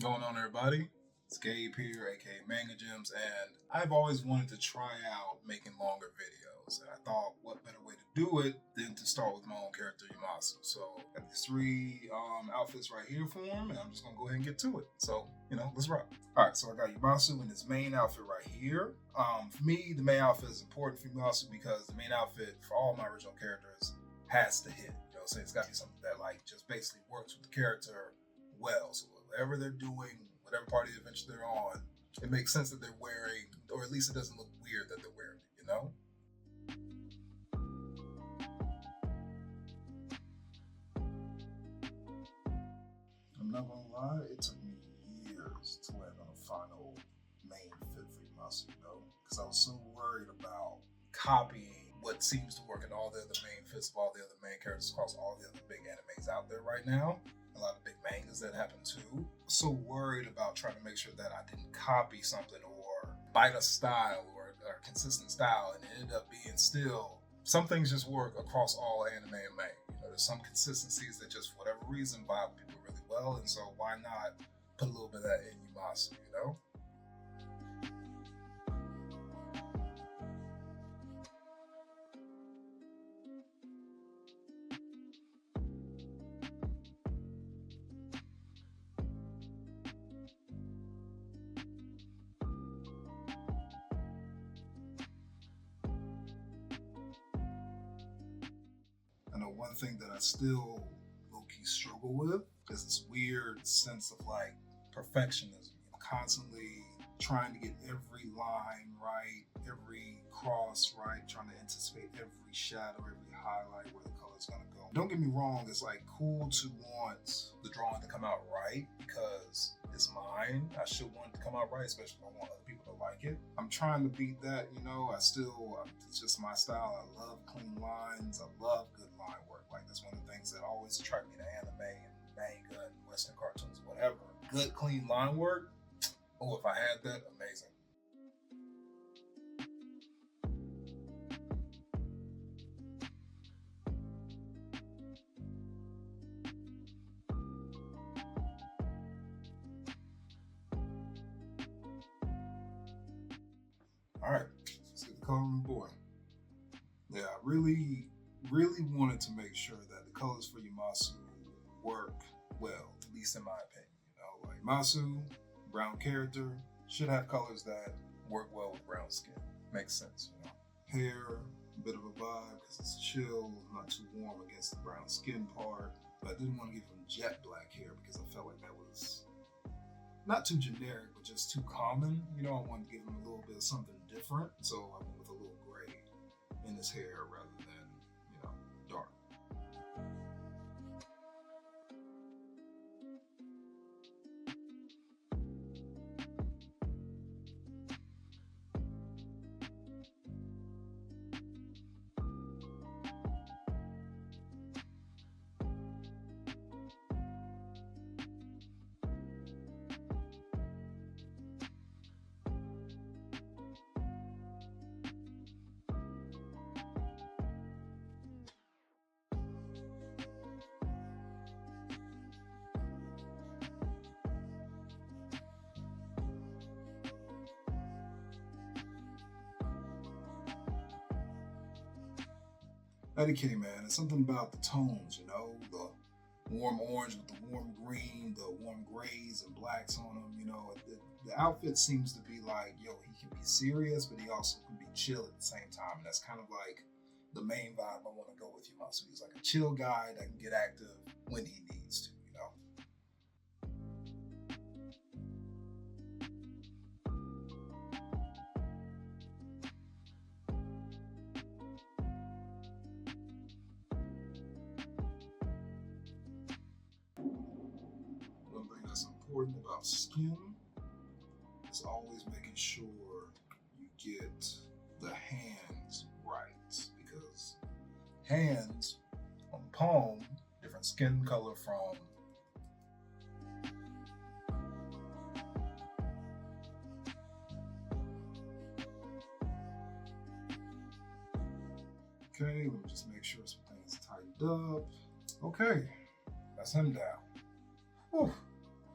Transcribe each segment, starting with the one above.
Going on, everybody? It's Gabe here, aka Manga Gems, and I've always wanted to try out making longer videos. And I thought, what better way to do it than to start with my own character, Umasu. So, got these three outfits right here for him, and I'm just gonna go ahead and get to it. So, let's rock. All right, so I got Umasu in his main outfit right here. For me, the main outfit is important for Umasu because the main outfit for all my original characters has to hit. So it's got to be something that just basically works with the character well. So whatever they're doing, whatever part of the adventure they're on, it makes sense that they're wearing, or at least it doesn't look weird that they're wearing it, I'm not gonna lie, it took me years to land on a final main fit for Umasu, because I was so worried about copying what seems to work in all the other main fits of all the other main characters across all the other big animes out there right now. A lot of big mangas that happen too. So worried about trying to make sure that I didn't copy something or bite a style or a consistent style, and it ended up being still some things just work across all anime and manga. There's some consistencies that just for whatever reason vibe people really well, and so why not put a little bit of that in Umasu. I know one thing that I still low-key struggle with is this weird sense of perfectionism. Constantly trying to get every line right, every cross right, trying to anticipate every shadow, every highlight, where the color's gonna go. Don't get me wrong, it's cool to want the drawing to come out right because it's mine. I should want it to come out right, especially if I want other people to like it. I'm trying to beat that, it's just my style. I love clean lines. I love good line work. That's one of the things that always attract me to anime and manga and Western cartoons, whatever. Good clean line work. Oh, if I had that, amazing. All right, let's get the coloring boy. Yeah, I really wanted to make sure that the colors for Umasu work well, at least in my opinion. Umasu, brown character, should have colors that work well with brown skin. Makes sense. Hair, a bit of a vibe because it's chill, not too warm against the brown skin part. But I didn't want to give him jet black hair because I felt like that was not too generic, but just too common. I wanted to give him a little bit of something different. So I went with a little gray in his hair rather than, dark. LAKEY, man, it's something about the tones, the warm orange with the warm green, the warm grays and blacks on them, the outfit seems to be he can be serious, but he also can be chill at the same time. And that's kind of the main vibe I want to go with Umasu. He's like a chill guy that can get active when he needs to. One thing that's important about skin is always making sure you get the hands right, because hands on the palm, different skin color from okay, let me just make sure some things tightened up. Okay, that's him down. Whew.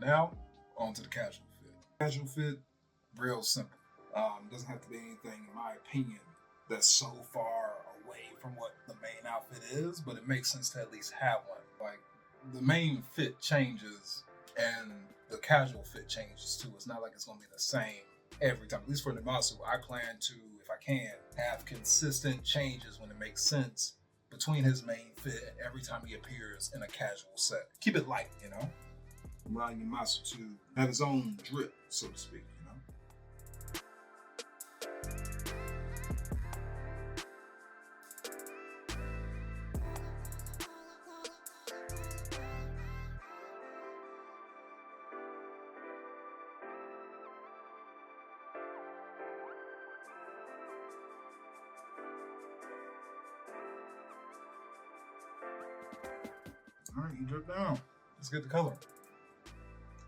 Now On to the casual fit. Casual fit, real simple. Doesn't have to be anything, in my opinion, that's so far away from what the main outfit is, but it makes sense to at least have one. Like, the main fit changes and the casual fit changes too. It's not like it's gonna be the same every time. At least for the Umasu, I plan to, if I can, have consistent changes when it makes sense between his main fit and every time he appears in a casual set. Keep it light, you know? Allowing Umasu to have his own drip, so to speak, you know? All right, you drip down. Let's get the color.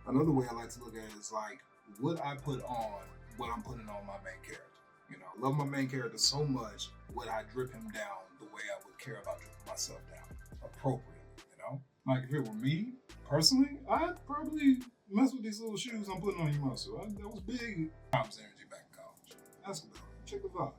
Another way I like to look at it is like, would I put on what I'm putting on my main character? You know, I love my main character so much, would I drip him down the way I would care about dripping myself down appropriately, you know? Like if it were me, personally, I'd probably mess with these little shoes I'm putting on Umasu. That was big times energy back in college. Ask about it. Check the vibe.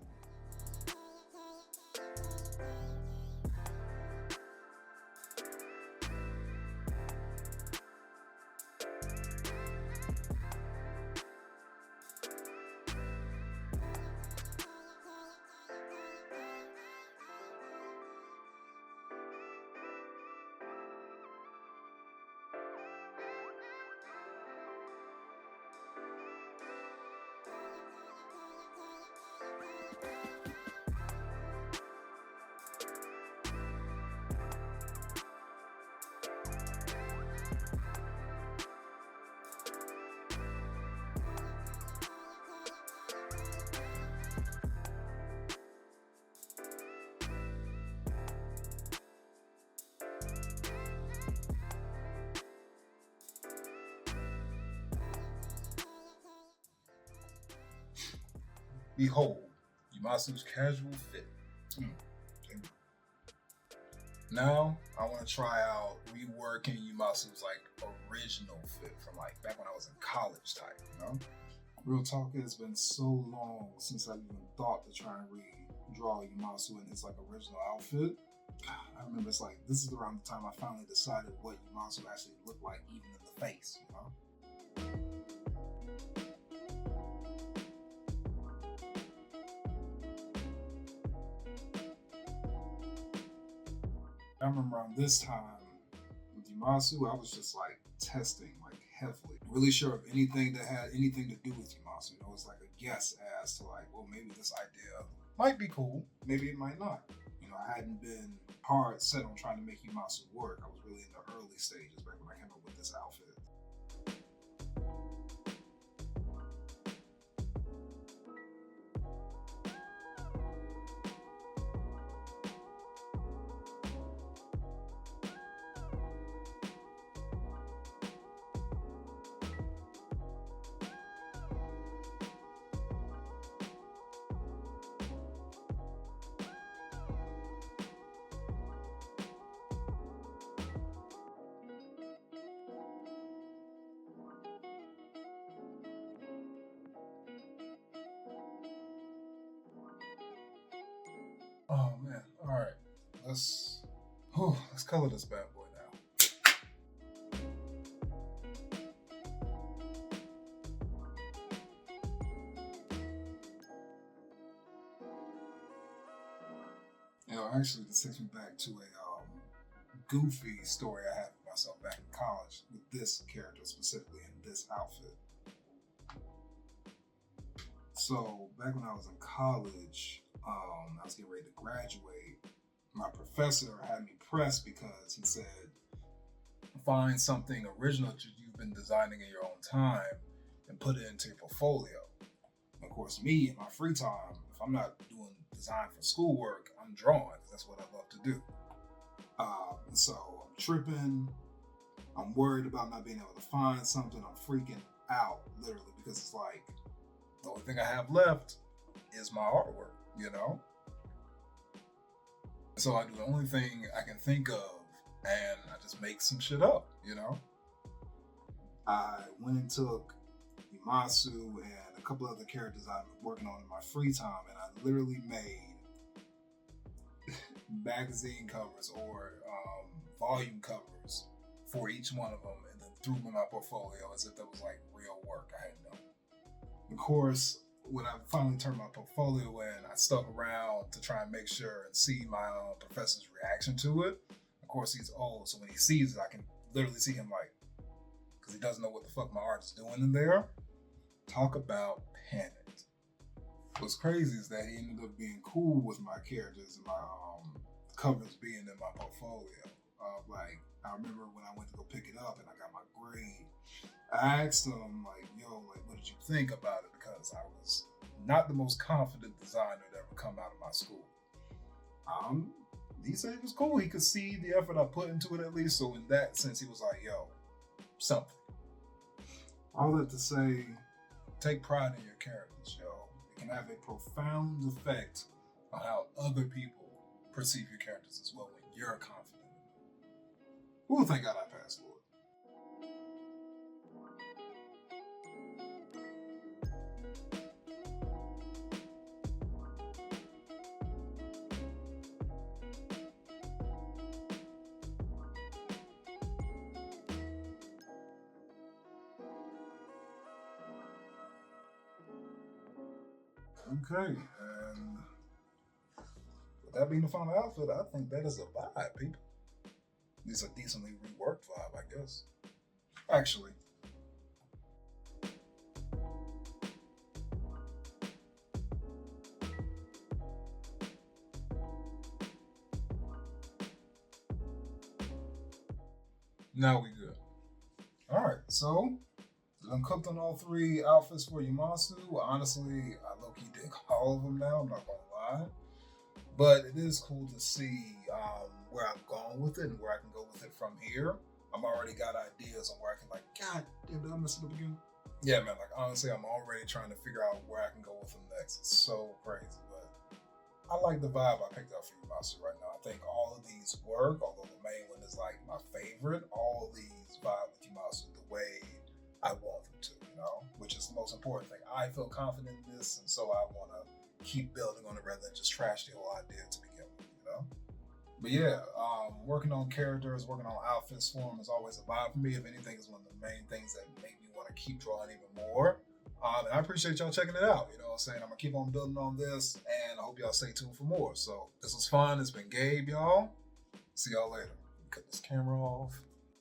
Behold, Umasu's casual fit. Now, I want to try out reworking Umasu's like original fit from like back when I was in college type, you know? Real talk, it's been so long since I've even thought to try and redraw Umasu in his like original outfit. I remember it's like, this is around the time I finally decided what Umasu actually looked like even in the face, you know? I remember around this time with Umasu, I was just like testing like heavily. Really sure of anything that had anything to do with Umasu. You know, it was like a guess as to like, well, maybe this idea might be cool, maybe it might not. You know, I hadn't been hard set on trying to make Umasu work. I was really in the early stages back when I came up with this outfit. Oh man, all right, let's color this bad boy now. You know, actually, this takes me back to a goofy story I had with myself back in college with this character specifically in this outfit. So back when I was in college, I was getting ready to graduate. My professor had me pressed because he said, find something original that you've been designing in your own time and put it into your portfolio. And of course, me in my free time, if I'm not doing design for schoolwork, I'm drawing because that's what I love to do. And so I'm tripping. I'm worried about not being able to find something. I'm freaking out, literally, because it's like the only thing I have left is my artwork, you know? So I do the only thing I can think of and I just make some shit up, you know? I went and took Umasu and a couple other characters I've been working on in my free time, and I literally made magazine covers or volume covers for each one of them, and then threw them in my portfolio as if that was like real work I had done. Of course, when I finally turned my portfolio in, I stuck around to try and make sure and see my professor's reaction to it. Of course, he's old, so when he sees it, I can literally see him like, because he doesn't know what the fuck my art is doing in there. Talk about panicked. What's crazy is that he ended up being cool with my characters and my covers being in my portfolio. Like, I remember when I went to go pick it up and I got my grade, I asked him, like, yo, like, what did you think about it? Because I was not the most confident designer that ever come out of my school. He said it was cool. He could see the effort I put into it at least. So in that sense, he was like, yo, something. All that to say, take pride in your characters, yo. It can have a profound effect on how other people perceive your characters as well when you're confident. Ooh, thank God I passed for it. Okay, and with that being the final outfit, I think that is a vibe, people. It's a decently reworked vibe, I guess. Actually. Now we good. Alright, so I'm cooked on all three outfits for Umasu. Honestly, I low-key dig all of them now, I'm not gonna lie. But it is cool to see where I've gone with it and where I can go with it from here. I'm already got ideas on where I can, like, God damn, did I mess it up again? Yeah, man, like, honestly, I'm already trying to figure out where I can go with them next. It's so crazy, but I like the vibe I picked up for Umasu right now. I think all of these work, although the main one is, like, my favorite. All of these vibe with Umasu the way I want them to, you know, which is the most important thing. I feel confident in this, and so I want to keep building on it rather than just trash the whole idea to begin with, you know? But yeah, working on characters, working on outfits for them is always a vibe for me. If anything, is one of the main things that make me want to keep drawing even more. And I appreciate y'all checking it out. You know what I'm saying? I'm going to keep on building on this, and I hope y'all stay tuned for more. So this was fun. It's been Gabe, y'all. See y'all later. Cut this camera off.